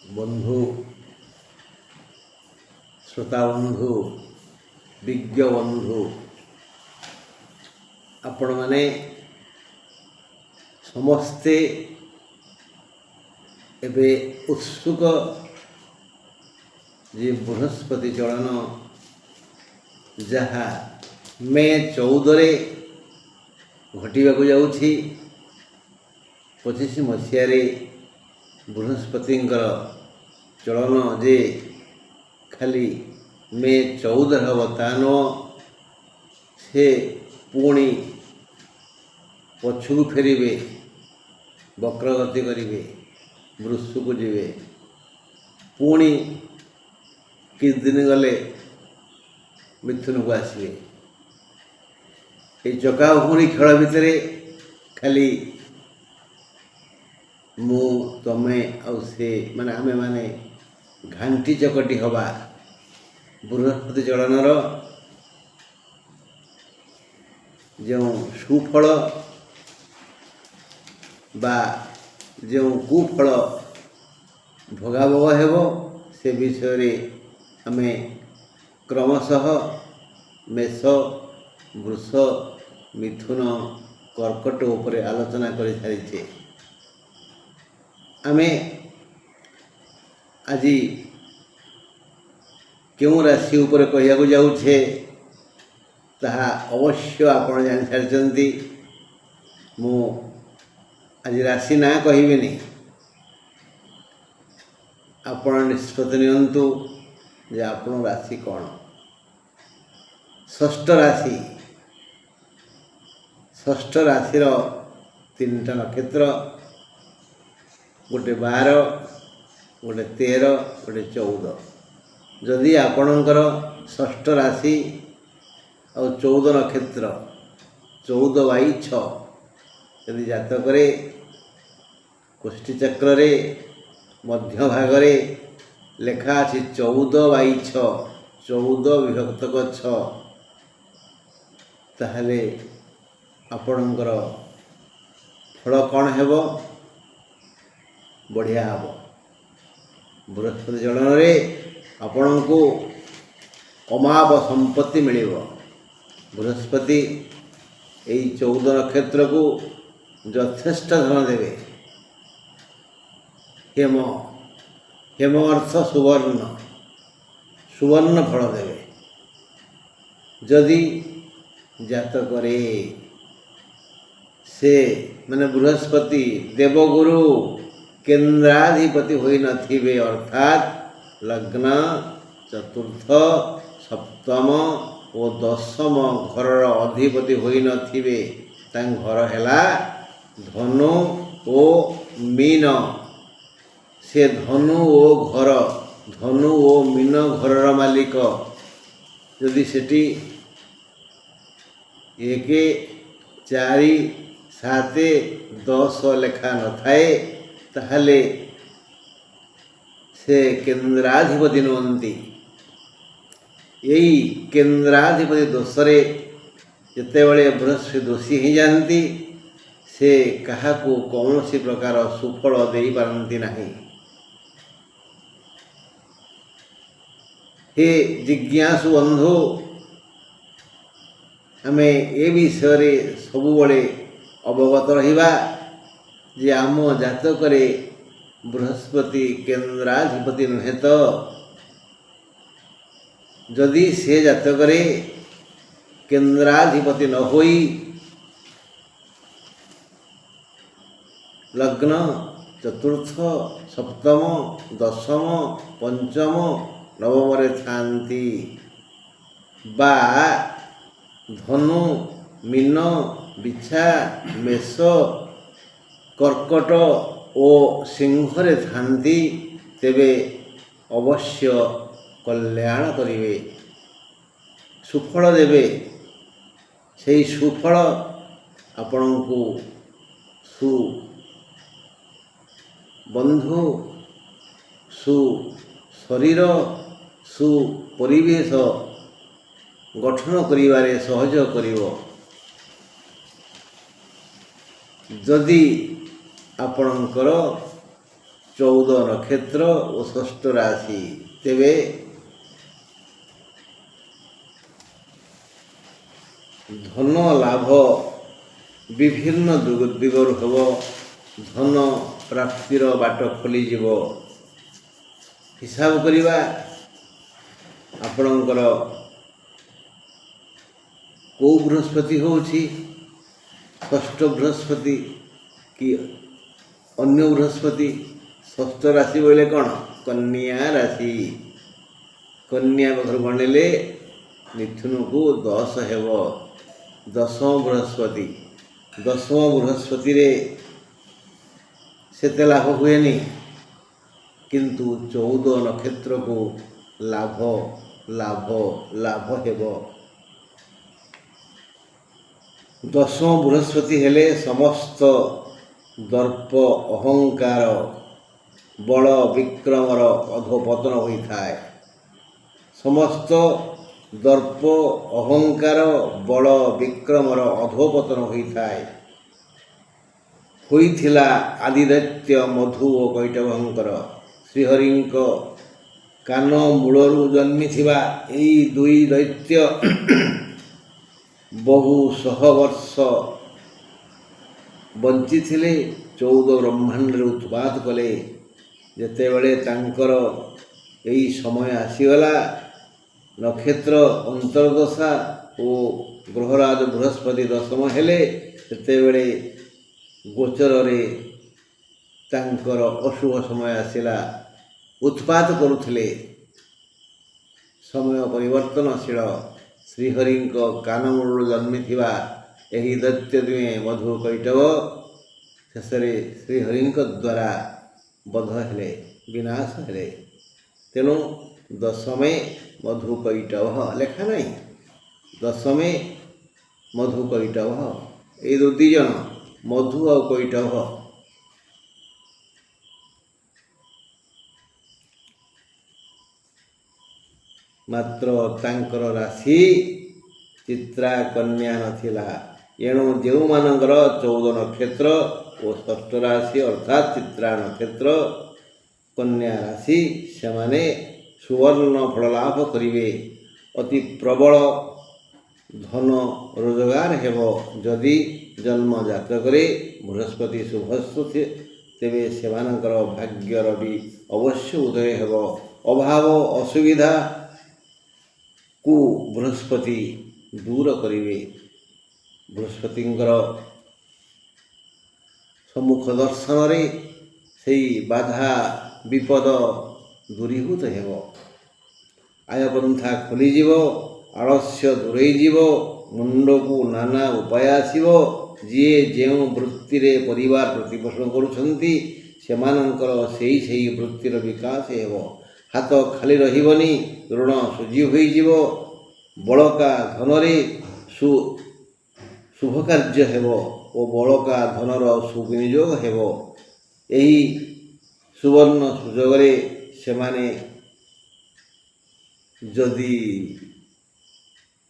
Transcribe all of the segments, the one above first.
ବନ୍ଧୁ, ଶ୍ରୋତା ବନ୍ଧୁ, ବିଜ୍ଞ ବନ୍ଧୁ, ଆପଣମାନେ ସମସ୍ତେ ଏବେ ଉତ୍ସୁକ ଯେ ବୃହସ୍ପତି ଚଳନ ଯାହା ମେ 14ରେ ଘଟିବାକୁ ଯାଉଛି। 25 ମସିହାରେ ବୃହସ୍ପତିଙ୍କର ଚଳନ ଯେ ଖାଲି ମେ 14 ହେବ ତା ନୁହଁ, ସେ ପୁଣି ପଛକୁ ଫେରିବେ, ବକ୍ରଗତି କରିବେ, ବୃଷକୁ ଯିବେ, ପୁଣି କିଛି ଦିନ ଗଲେ ମିଥୁନକୁ ଆସିବେ। এই ଚକାଭଉଣୀ ଖେଳ ଭିତରେ ଖାଲି ମୁଁ ତମେ ଆଉ ସେ ମାନେ ଆମେମାନେ ଘାଣ୍ଟି ଚକଟି ହେବା। ବୃହସ୍ପତି ଚଳନର ଯେଉଁ ସୁଫଳ ବା ଯେଉଁ କୁଫଳ ଭୋଗାଭୋଗ ହେବ ସେ ବିଷୟରେ ଆମେ କ୍ରମଶଃ ମେଷ, ବୃଷ, ମିଥୁନ, କର୍କଟ ଉପରେ ଆଲୋଚନା କରିସାରିଛେ। ଆମେ ଆଜି କେଉଁ ରାଶି ଉପରେ କହିବାକୁ ଯାଉଛେ ତାହା ଅବଶ୍ୟ ଆପଣ ଜାଣିସାରିଛନ୍ତି। ମୁଁ ଆଜି ରାଶି ନାଁ କହିବିନି, ଆପଣ ନିଷ୍ପତ୍ତି ନିଅନ୍ତୁ ଯେ ଆପଣଙ୍କ ରାଶି କ'ଣ। ଷଷ୍ଠ ରାଶି, ଷଷ୍ଠ ରାଶିର 3ଟା ନକ୍ଷତ୍ର, ଗୋଟେ 12, ଗୋଟେ 13, ଗୋଟେ 14। ଯଦି ଆପଣଙ୍କର ଷଷ୍ଠ ରାଶି ଆଉ 14 ନକ୍ଷତ୍ର 14/6 ଯଦି ଜାତକରେ କୋଷ୍ଠୀଚକ୍ରରେ ମଧ୍ୟଭାଗରେ ଲେଖା ଅଛି 14/6, 14 ବିଭକ୍ତକ 6, ତାହେଲେ ଆପଣଙ୍କର ଫଳ କ'ଣ ହେବ? ବଢ଼ିଆ ହେବ। ବୃହସ୍ପତି ଚଳନରେ ଆପଣଙ୍କୁ ଅମାପ ସମ୍ପତ୍ତି ମିଳିବ। ବୃହସ୍ପତି ଏହି 14 ନକ୍ଷତ୍ରକୁ ଯଥେଷ୍ଟ ଧନ ଦେବେ। ହେମ, ହେମ ଅର୍ଥ ସୁବର୍ଣ୍ଣ, ସୁବର୍ଣ୍ଣ ଫଳ ଦେବେ। ଯଦି ଜାତକରେ ସେ ମାନେ ବୃହସ୍ପତି ଦେବଗୁରୁ କେନ୍ଦ୍ରାଧିପତି ହୋଇନଥିବେ, ଅର୍ଥାତ୍ ଲଗ୍ନ, ଚତୁର୍ଥ, ସପ୍ତମ ଓ ଦଶମ ଘରର ଅଧିପତି ହୋଇନଥିବେ, ତାଙ୍କ ଘର ହେଲା ଧନୁ ଓ ମୀନ। ସେ ଧନୁ ଓ ଘର, ଧନୁ ଓ ମୀନ ଘରର ମାଲିକ ଯଦି ସେଠି 1, 4, 7, 10 ଲେଖା ନଥାଏ, ତାହେଲେ ସେ କେନ୍ଦ୍ରାଧିପତି ନୁହନ୍ତି। ଏଇ କେନ୍ଦ୍ରାଧିପତି ଦୋଷରେ ଯେତେବେଳେ ବୃହସ୍ପତି ଦୋଷୀ ହୋଇଯାଆନ୍ତି, ସେ କାହାକୁ କୌଣସି ପ୍ରକାର ସୁଫଳ ଦେଇପାରନ୍ତି ନାହିଁ। ହେ ଜିଜ୍ଞାସୁ ବନ୍ଧୁ, ଆମେ ଏ ବିଷୟରେ ସବୁବେଳେ ଅବଗତ ରହିବା ଯେ ଆମ ଜାତକରେ ବୃହସ୍ପତି କେନ୍ଦ୍ରାଧିପତି ନୁହେଁ ତ? ଯଦି ସେ ଜାତକରେ କେନ୍ଦ୍ରାଧିପତି ନ ହୋଇ ଲଗ୍ନ, ଚତୁର୍ଥ, ସପ୍ତମ, ଦଶମ, ପଞ୍ଚମ, ନବମରେ ଥାନ୍ତି ବା ଧନୁ, ମୀନ, ବିଛା, ମେଷ, କର୍କଟ ଓ ସିଂହରେ ଥାନ୍ତି, ତେବେ ଅବଶ୍ୟ କଲ୍ୟାଣ କରିବେ, ସୁଫଳ ଦେବେ। ସେହି ସୁଫଳ ଆପଣଙ୍କୁ ସୁବନ୍ଧୁ, ସୁଶରୀର, ସୁପରିବେଶ ଗଠନ କରିବାରେ ସହଯୋଗ କରିବ। ଯଦି ଆପଣଙ୍କର 14 ନକ୍ଷତ୍ର ଓ 6ষ্ଠ ରାଶି। ତେବେ ଧନ ଲାଭ ବିଭିନ୍ନ ଦିଗରୁ ହେବ। ଧନ ପ୍ରାପ୍ତିର ବାଟ ଖୋଲିଯିବ। ହିସାବ କରିବା ଆପଣଙ୍କର କେଉଁ ବୃହସ୍ପତି ହେଉଛି, 6ষ্ଠ ବୃହସ୍ପତି କି ଅନ୍ୟ ବୃହସ୍ପତି। 6ষ্ଠ ରାଶି ବୋଇଲେ କ'ଣ? କନ୍ୟା ରାଶି। କନ୍ୟା ପାଖରୁ ଗଣିଲେ ମିଥୁନକୁ 10 ହେବ। 10ମ ବୃହସ୍ପତି। 10ମ ବୃହସ୍ପତିରେ ସେତେ ଲାଭ ହୁଏନି, କିନ୍ତୁ 14 ନକ୍ଷତ୍ରକୁ ଲାଭ ଲାଭ ଲାଭ ହେବ। 10ମ ବୃହସ୍ପତି ହେଲେ ସମସ୍ତ ଦର୍ପ ଅହଙ୍କାର ବଳ ବିକ୍ରମର ଅଧୋପତନ ହୋଇଥାଏ। ସମସ୍ତ ଦର୍ପ ଅହଙ୍କାର ବଳ ବିକ୍ରମର ଅଧୋପତନ ହୋଇଥିଲା ଆଦିଦୈତ୍ୟ ମଧୁ ଓ କୈଟଭଙ୍କର। ଶ୍ରୀହରିଙ୍କ କାନ ମୂଳରୁ ଜନ୍ମିଥିବା ଏହି ଦୁଇ ଦୈତ୍ୟ ବହୁ ଶହ ବର୍ଷ ବଞ୍ଚିଥିଲେ। 14 ବ୍ରହ୍ମାଣ୍ଡରେ ଉତ୍ପାତ କଲେ। ଯେତେବେଳେ ତାଙ୍କର ଏହି ସମୟ ଆସିଗଲା, ନକ୍ଷତ୍ର ଅନ୍ତର୍ଦଶା ଓ ଗ୍ରହରାଜ ବୃହସ୍ପତି 10ମ ହେଲେ, ସେତେବେଳେ ଗୋଚରରେ ତାଙ୍କର ଅଶୁଭ ସମୟ ଆସିଲା। ଉତ୍ପାତ କରୁଥିଲେ। ସମୟ ପରିବର୍ତ୍ତନଶୀଳ। ଶ୍ରୀହରିଙ୍କ କାନମୂଳରୁ ଜନ୍ମିଥିବା ଏହି ଦୈତ୍ୟ ଦୁହେଁ ମଧୁ କୈଟଭ ଶେଷରେ ଶ୍ରୀହରିଙ୍କ ଦ୍ୱାରା ବଧ ହେଲେ, ବିନାଶ ହେଲେ। ତେଣୁ 10ମେ ମଧୁ କୈଟଭ ଲେଖା ନାହିଁ, 10ମେ ମଧୁ କୈଟଭ। ଏଇ ଦୁଇ ଜଣ ମଧୁ ଆଉ କୈଟଭ। ମାତ୍ର ତାଙ୍କର ରାଶି ଚିତ୍ରା କନ୍ୟା ନଥିଲା। ଏଣୁ ଯେଉଁମାନଙ୍କର 14 ନକ୍ଷତ୍ର ଓ 6ষ্ଠ ରାଶି ଅର୍ଥାତ୍ ଚିତ୍ରା ନକ୍ଷତ୍ର କନ୍ୟା ରାଶି, ସେମାନେ ସୁବର୍ଣ୍ଣ ଫଳ ଲାଭ କରିବେ। ଅତି ପ୍ରବଳ ଧନ ରୋଜଗାର ହେବ। ଯଦି ଜନ୍ମ ଜାତକରେ ବୃହସ୍ପତି ଶୁଭସ୍ଥ, ତେବେ ସେମାନଙ୍କର ଭାଗ୍ୟର ବି ଅବଶ୍ୟ ଉଦୟ ହେବ। ଅଭାବ ଅସୁବିଧାକୁ ବୃହସ୍ପତି ଦୂର କରିବେ। ବୃହସ୍ପତିଙ୍କର ସମ୍ମୁଖ ଦର୍ଶନରେ ସେହି ବାଧା ବିପଦ ଦୂରୀଭୂତ ହେବ। ଆୟପନ୍ଥା ଖୋଲିଯିବ। ଆଳସ୍ୟ ଦୂରେଇଯିବ। ମୁଣ୍ଡକୁ ନାନା ଉପାୟ ଆସିବ। ଯିଏ ଯେଉଁ ବୃତ୍ତିରେ ପରିବାର ପ୍ରତିପୋଷଣ କରୁଛନ୍ତି, ସେମାନଙ୍କର ସେହି ବୃତ୍ତିର ବିକାଶ ହେବ। ହାତ ଖାଲି ରହିବନି। ଋଣ ଶୁଝି ହୋଇଯିବ। ବଳକା ଧନରେ ଶୁଭକାର୍ଯ୍ୟ ହେବ ଓ ବଳକା ଧନର ସୁବିନିଯୋଗ ହେବ। ଏହି ସୁବର୍ଣ୍ଣ ସୁଯୋଗରେ ସେମାନେ ଯଦି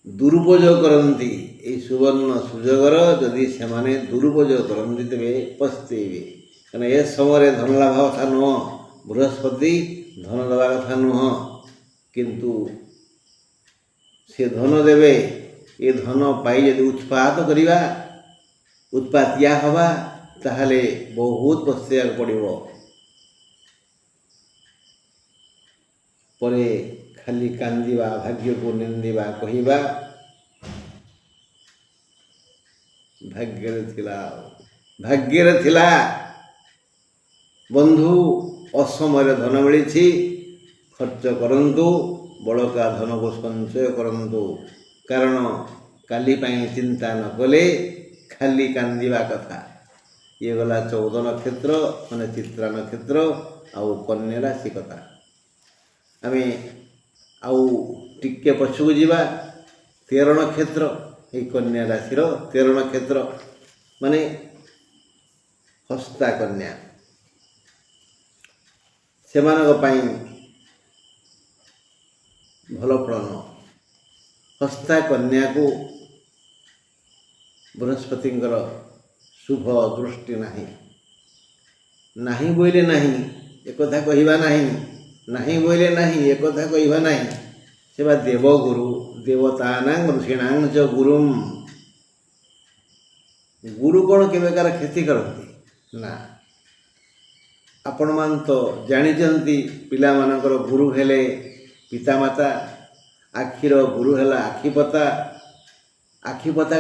ଦୁରୁପଯୋଗ କରନ୍ତି, ଏହି ସୁବର୍ଣ୍ଣ ସୁଯୋଗର ଯଦି ସେମାନେ ଦୁରୁପଯୋଗ କରନ୍ତି, ତେବେ ପସ୍ତେଇବେ। କାରଣ ଏ ସମୟରେ ଧନ ଲାଭ କଥା ନୁହଁ। ବୃହସ୍ପତି ଧନ ଦେବା କଥା ନୁହଁ, କିନ୍ତୁ ସେ ଧନ ଦେବେ। ଏ ଧନ ପାଇ ଯଦି ଉତ୍ପାତ କରିବା, ଉତ୍ପାତିଆ ହେବା, ତାହେଲେ ବହୁତ ପସ୍ତେଇବାକୁ ପଡ଼ିବ। ପରେ ଖାଲି କାନ୍ଦିବା, ଭାଗ୍ୟକୁ ନିନ୍ଦିବା, କହିବା ଭାଗ୍ୟରେ ଥିଲା ବନ୍ଧୁ, ଅସମୟରେ ଧନ ମିଳିଛି, ଖର୍ଚ୍ଚ କରନ୍ତୁ, ବଳକା ଧନକୁ ସଞ୍ଚୟ କରନ୍ତୁ। କାରଣ କାଲି ପାଇଁ ଚିନ୍ତା ନ କଲେ ଖାଲି କାନ୍ଦିବା କଥା। ଇଏ ଗଲା 14 ନକ୍ଷତ୍ର ମାନେ ଚିତ୍ରା ନକ୍ଷତ୍ର ଆଉ କନ୍ୟା ରାଶି କଥା। ଆମେ ଆଉ ଟିକେ ପଛକୁ ଯିବା। 13 ନକ୍ଷତ୍ର, ଏହି କନ୍ୟା ରାଶିର 13 ନକ୍ଷତ୍ର ମାନେ ହସ୍ତା କନ୍ୟା, ସେମାନଙ୍କ ପାଇଁ ଭଲ ଫଳ ନୁହଁ। ହସ୍ତା କନ୍ୟାକୁ ବୃହସ୍ପତିଙ୍କର ଶୁଭ ଦୃଷ୍ଟି ନାହିଁ। ନାହିଁ ବୋଇଲେ ନାହିଁ, एकथा कहवा नहीं नहीं बोले नहीं एकथा कहवा नहीं से बा देवगुरु देवतानां ऋषीणां च गुरुम गुरु कौन केवेकार क्षति करती ना आपण मान तो जानिचंती पिला मानकर गुरु हेले पितामाता आखिर गुरु हेला आखिपता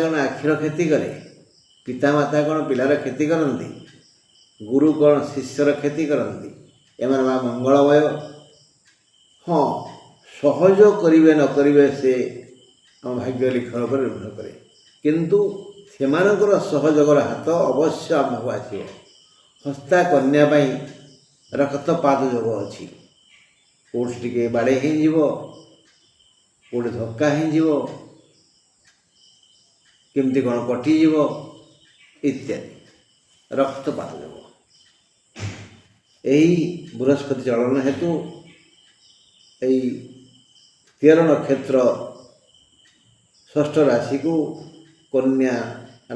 कौन आखिर क्षति करे पितामाता कौन पिलार क्षति करती गुरु कौन शिष्यर क्षति करती एम मंगलमय हाँ सहयोग करिवे न करिवे से आम भाग्य लिखन पर निर्भर करे किंतु सेमानकर सहयोगर हाथ अवश्य आमको आसो हस्ता कन्या रक्तपात जोग अच्छी कोर्स टिके बाड़े कोड़े धक्का केमती कौन कटिज इत्यादि रक्तपात जोग यही बृहस्पति चलन हेतु यही 13 नक्षत्र 6 राशि को कन्या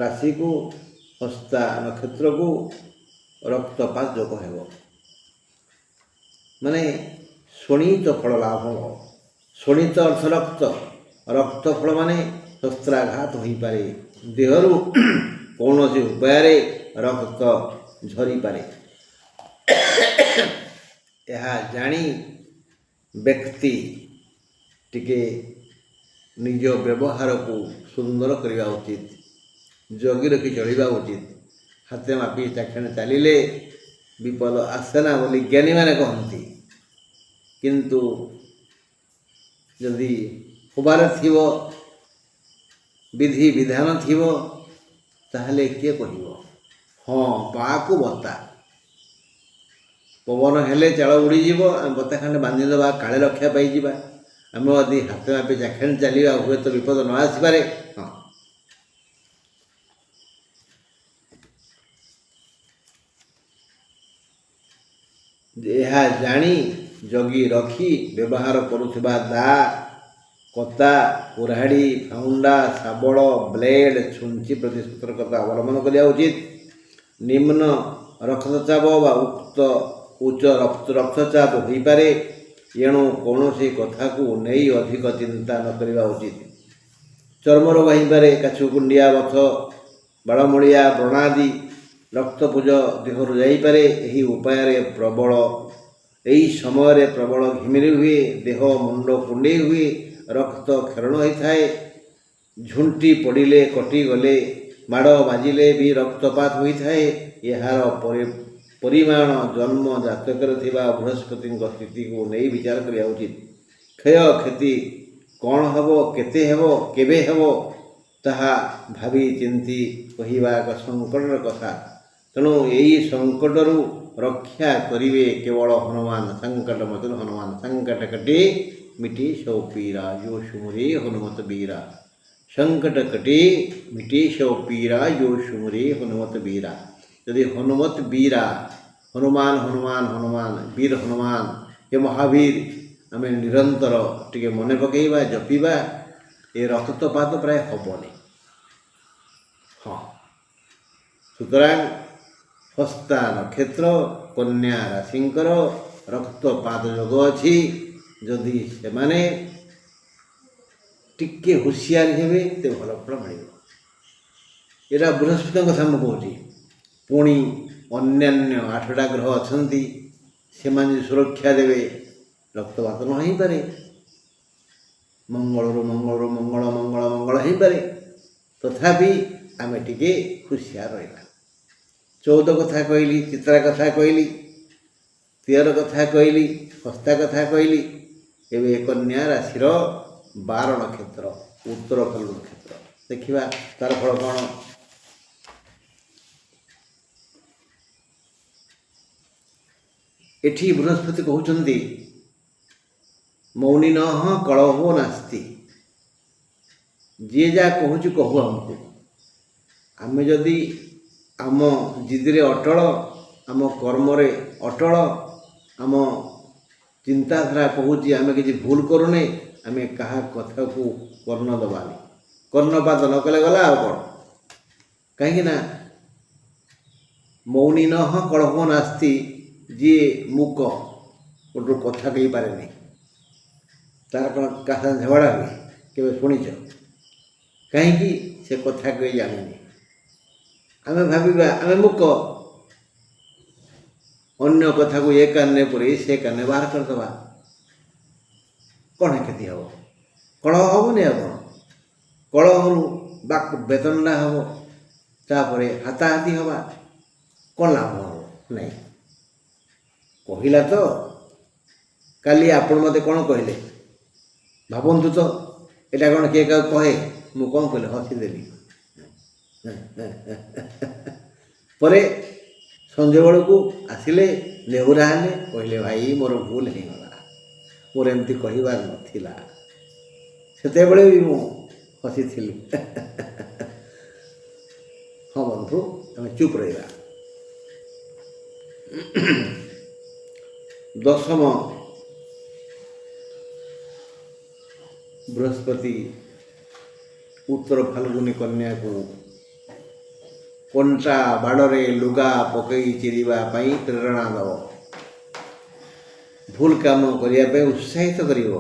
राशि को हस्ता नक्षत्र को रक्तपात जोग हेब माने शोणित फल लाभ शोणित अर्थ रक्त रक्त फल माने शस्त्राघात हो पारे देहरु कौन से उपाय रक्त झरी पारे यह जानी व्यक्ति टिके निज व्यवहार को सुंदर करवा उचित जगी रखी चलवा उचित हाथे मापी चाक्षण चलिले विपद आसेना बोली ज्ञानी माने कहती किंतु जदि होबार थिवो विधि विधान थिवो ताहले किए कहिवो हाँ बाकु बता पवन हेले चाल उड़ीज बता खंडे बांधिदेवा काले रक्षा पाई आम यदि हाथ मापी चाक्षण चलवा हुए तो विपद न आसपे हाँ यह जानी जगी रखी व्यवहार करुवा दा कता कुराड़ी फाउंडा शाबल ब्लेड छुंची प्रति सतर्कता अवलंबन करा उचित निम्न रक्तचाप व उक्त उच्च रक्तचाप हो पारे एणु कौन सी कथा को नहीं अधिक चिंता न करवा उचित चर्म रोग हो पारे काछुकुंडिया बथ बाड़मूलिया व्रणादि रक्तपुज देहरु जापे यही उपाय प्रबल यही समय प्रबल घिमिरी हुए देह मुंड कुंडे हुए रक्त क्षरण होता है झुंटी पड़े कटि गले माड़ बाजिले भी रक्तपात होता है यार परिमाण जन्म जातक बृहस्पति स्थिति को नहीं विचार करा उचित क्षय क्षति कौन हम केते हेब केबे हेब ताहा भावी चिंती कहवा एक संकटर कथा तेणु यही संकटरू रक्षा करिवे केवल हनुमान संकट मत हनुमान संकट कटे मिटी सौ पीरा यो सुमरे हनुमत बीरा संकट कटे मिटी सौ पीरा यो सुमरे हनुमत बीरा यदि हनुमत बीरा हनुमान हनुमान हनुमान वीर हनुमान ये महावीर आम निरंतर टिके मन पकईवा जपिबा ये रक्तपात प्राय हेनी हाँ सुतरां हस्ता नक्षत्र कन्या राशिंकर रक्तपात जोग अच्छी जदि से माने टिके हुशियार हेबे ते भल फल मिल यहाँ बृहस्पति कथा मुझे कहूँ पुणी अन्यान्य 8टा ग्रह अच्छा से सुरक्षा देवे रक्तपात न हो पारे मंगल मंगल मंगल मंगल मंगल हो पारे तथापि आम टिके हुशियार रहा 14 कथा कहली चित्रा कथा कहली 13 कथा कहली हस्ता कथा कहली एवं कन्या राशि 12 नक्षत्र उत्तर फल नक्षत्र देखा तार फल कौन एठी बृहस्पति कहते मौनी न कलहो नास्ति जी जहाँ कहूँ कहू आमको आम जदि आम जिदे अटल आम कर्म अटल आम चिंताधारा कहूँ आम किसी भूल करूने आम क्या कथा को कर्ण दबानी कर्णपात न कले गला कौन कहीं मौनी न कलहो नास्ति ଯିଏ ମୂକ ଗୋଟରୁ କଥା କହିପାରେନି ତାର କ'ଣ କାହା ସାଙ୍ଗେ ଝଗଡ଼ା ହୁଏ କେବେ ଶୁଣିଛ? କାହିଁକି? ସେ କଥା କହି ଜାଣିନି। ଆମେ ଭାବିବା ଆମେ ମୂକ, ଅନ୍ୟ କଥାକୁ ଏ କାନରେ ପୁରେଇ ସେ କାନରେ ବାହାର କରିଦେବା। କ'ଣ କ୍ଷତି ହେବ? କଳହ ହେବନି ଆଉ କ'ଣ? କଳହରୁ ବାକ୍ ବେତନଟା ହେବ, ତାପରେ ହାତାହାତି ହେବା, କ'ଣ ଲାଭ ହେବ? ନାହିଁ। କହିଲା ତ, କାଲି ଆପଣ ମୋତେ କ'ଣ କହିଲେ ଭାବନ୍ତୁ ତ, ଏଇଟା କ'ଣ କିଏ କାହାକୁ କହେ? ମୁଁ କ'ଣ କହିଲି? ହସିଦେଲି। ପରେ ସଞ୍ଜ ବେଳକୁ ଆସିଲେ, ନେହୁରା ହେଲେ, କହିଲେ ଭାଇ ମୋର ଭୁଲ ହେଇଗଲା, ମୋର ଏମିତି କହିବାର ନଥିଲା। ସେତେବେଳେ ବି ମୁଁ ହସିଥିଲି। ହଁ ବନ୍ଧୁ, ଆମେ ଚୁପ୍ ରହିବା। ଦଶମ ବୃହସ୍ପତି ଉତ୍ତର ଫାଲ୍ଗୁନୀ କନ୍ୟାକୁ କଣ୍ଟା ବାଡ଼ରେ ଲୁଗା ପକାଇ ଚିରିବା ପାଇଁ ପ୍ରେରଣା ଦେବ, ଭୁଲ କାମ କରିବା ପାଇଁ ଉତ୍ସାହିତ କରିବ,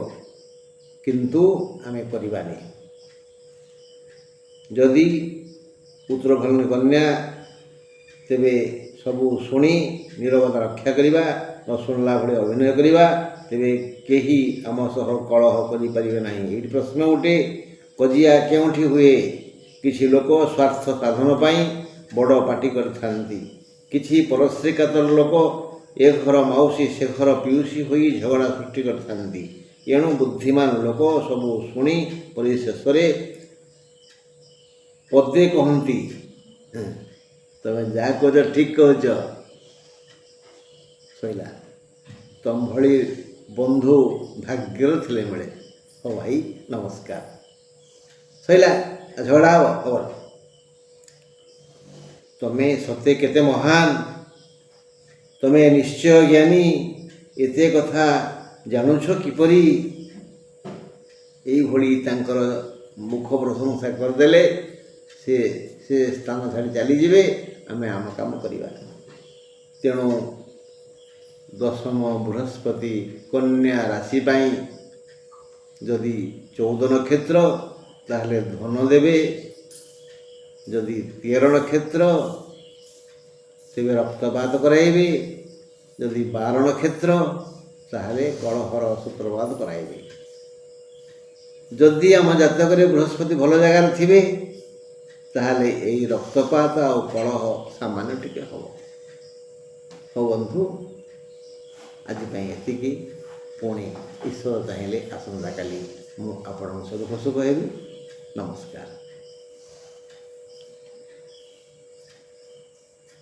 କିନ୍ତୁ ଆମେ କରିବାନି। ଯଦି ଉତ୍ତର ଫାଲ୍ଗୁନୀ କନ୍ୟା, ତେବେ ସବୁ ଶୁଣି ନୀରବତା ରକ୍ଷା କରିବା, ନ ଶୁଣିଲା ଭଳି ଅଭିନୟ କରିବା, ତେବେ କେହି ଆମ ସହ କଳହ କରିପାରିବେ ନାହିଁ। ଏଇଠି ପ୍ରଶ୍ନ ଉଠେ, କଜିଆ କେଉଁଠି ହୁଏ? କିଛି ଲୋକ ସ୍ୱାର୍ଥ ସାଧନ ପାଇଁ ବଡ଼ ପାଟି କରିଥାନ୍ତି। କିଛି ପରଶ୍ରୀ କାତର ଲୋକ ଏ ଘର ମାଉସୀ ସେ ଘର ପିଉସୀ ହୋଇ ଝଗଡ଼ା ସୃଷ୍ଟି କରିଥାନ୍ତି। ଏଣୁ ବୁଦ୍ଧିମାନ ଲୋକ ସବୁ ଶୁଣି ପରିଶେଷରେ ପଦେ କହନ୍ତି, ତମେ ଯାହା କହୁଛ ଠିକ୍ କହୁଛ। ସଇଲା। ତମ ଭଳି ବନ୍ଧୁ ଭାଗ୍ୟରେ ଥିଲେ ମିଳେ। ହଉ ଭାଇ, ନମସ୍କାର। ସଇଲା, ଝଗଡ଼ା ହେବ ଖବର। ତମେ ସତେ କେତେ ମହାନ, ତମେ ନିଶ୍ଚୟ ଜ୍ଞାନୀ, ଏତେ କଥା ଜାଣୁଛ କିପରି? ଏଇଭଳି ତାଙ୍କର ମୁଖ ପ୍ରଶଂସା କରିଦେଲେ ସେ ସ୍ଥାନ ଛାଡ଼ି ଚାଲିଯିବେ, ଆମେ ଆମ କାମ କରିବା। ତେଣୁ ଦଶମ ବୃହସ୍ପତି କନ୍ୟା ରାଶି ପାଇଁ ଯଦି 14 ନକ୍ଷତ୍ର ତାହେଲେ ଧନ ଦେବେ, ଯଦି 13 ନକ୍ଷତ୍ର ତେବେ ରକ୍ତପାତ କରାଇବେ, ଯଦି 12 ନକ୍ଷତ୍ର ତାହେଲେ କଳହର ସୂତ୍ରପାତ କରାଇବେ। ଯଦି ଆମ ଜାତକରେ ବୃହସ୍ପତି ଭଲ ଜାଗାରେ ଥିବେ ତାହେଲେ ଏଇ ରକ୍ତପାତ ଆଉ କଳହ ସାମାନ୍ୟ ଟିକେ ହେବ। ହଉ ବନ୍ଧୁ, ଆଜି ପାଇଁ ଏତିକି। ପୁଣି ଈଶ୍ୱର ଚାହିଁଲେ ଆସନ୍ତାକାଲି ମୁଁ ଆପଣଙ୍କ ସହ ଦୁଃଖ ସୁଖ ହେବି। ନମସ୍କାର।